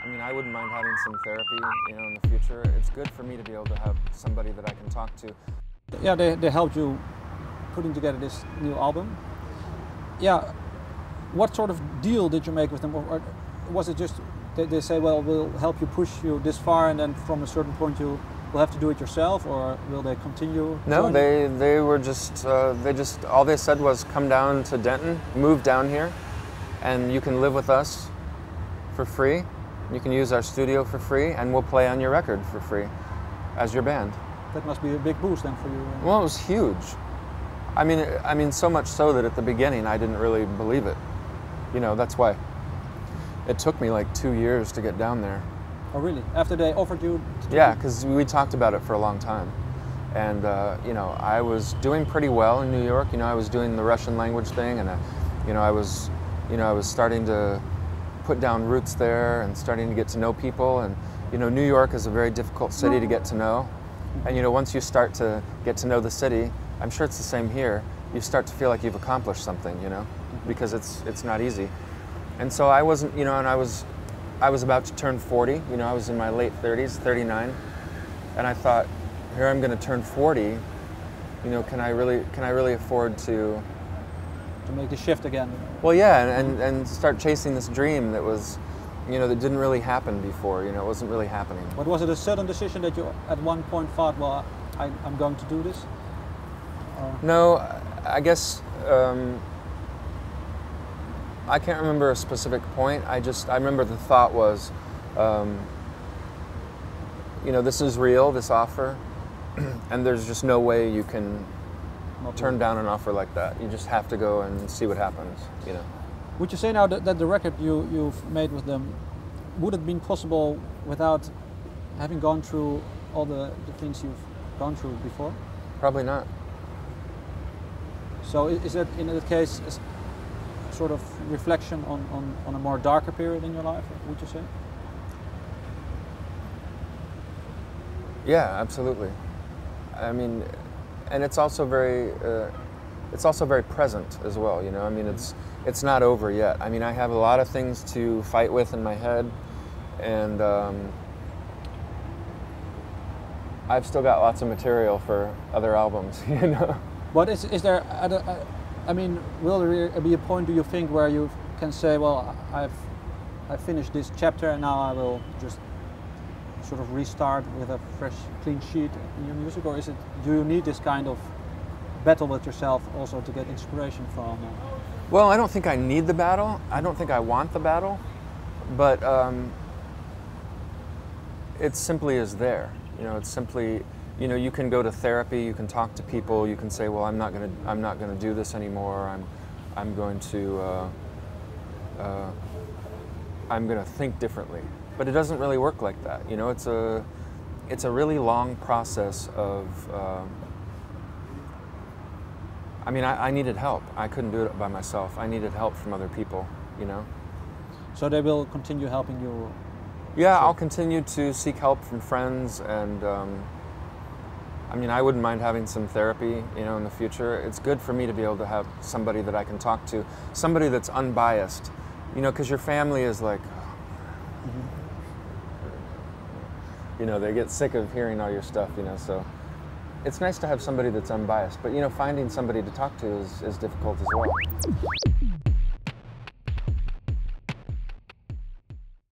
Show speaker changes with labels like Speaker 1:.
Speaker 1: I mean, I wouldn't mind having some therapy, in the future. It's good for me to be able to have somebody that I can talk to.
Speaker 2: Yeah, they helped you putting together this new album. Yeah, what sort of deal did you make with them, or was it just they say, well, we'll help you push you this far, and then from a certain point you will have to do it yourself, or will they continue?
Speaker 1: No, they were just all they said was come down to Denton, move down here, and you can live with us for free. You can use our studio for free, and we'll play on your record for free as your band.
Speaker 2: That must be a big boost then for you.
Speaker 1: Well, it was huge. I mean, so much so that at the beginning I didn't really believe it. That's why it took me like 2 years to get down there.
Speaker 2: Oh, really? After they offered you to do
Speaker 1: Yeah, because we talked about it for a long time. And, I was doing pretty well in New York. I was doing the Russian language thing, and, I was starting to put down roots there and starting to get to know people. And, New York is a very difficult city to get to know. And, once you start to get to know the city, I'm sure it's the same here, you start to feel like you've accomplished something, because it's not easy. And so I wasn't, and I was about to turn 40, I was in my late 30s, 39, and I thought, here I'm going to turn 40, can I really afford to
Speaker 2: make the shift again?
Speaker 1: Well, yeah, and start chasing this dream that was, that didn't really happen before, it wasn't really happening.
Speaker 2: But was it a sudden decision that you at one point thought, well, I'm going to do this?
Speaker 1: No, I guess I can't remember a specific point. I remember the thought was, this is real, this offer, and there's just no way you can turn down an offer like that. You just have to go and see what happens,
Speaker 2: Would you say now that the record you've made with them, would it have been possible without having gone through all the things you've gone through before?
Speaker 1: Probably not.
Speaker 2: So is that in that case a sort of reflection on a more darker period in your life, would you say?
Speaker 1: Yeah, absolutely. I mean, and it's also very present as well. I mean, it's not over yet. I mean, I have a lot of things to fight with in my head, and I've still got lots of material for other albums.
Speaker 2: But is there? I mean, will there be a point, do you think, where you can say, well, I've finished this chapter, and now I will just sort of restart with a fresh, clean sheet in your music, or do you need this kind of battle with yourself also to get inspiration from?
Speaker 1: Well, I don't think I need the battle. I don't think I want the battle, but it simply is there. It's simply, you can go to therapy, you can talk to people, you can say, well, I'm not gonna do this anymore. I'm going to think differently. But it doesn't really work like that. It's a really long process of. I mean, I needed help. I couldn't do it by myself. I needed help from other people.
Speaker 2: So they will continue helping you.
Speaker 1: Yeah, I'll continue to seek help from friends, and I mean, I wouldn't mind having some therapy, in the future. It's good for me to be able to have somebody that I can talk to, somebody that's unbiased, because your family is like, they get sick of hearing all your stuff, so it's nice to have somebody that's unbiased, but finding somebody to talk to is difficult as well.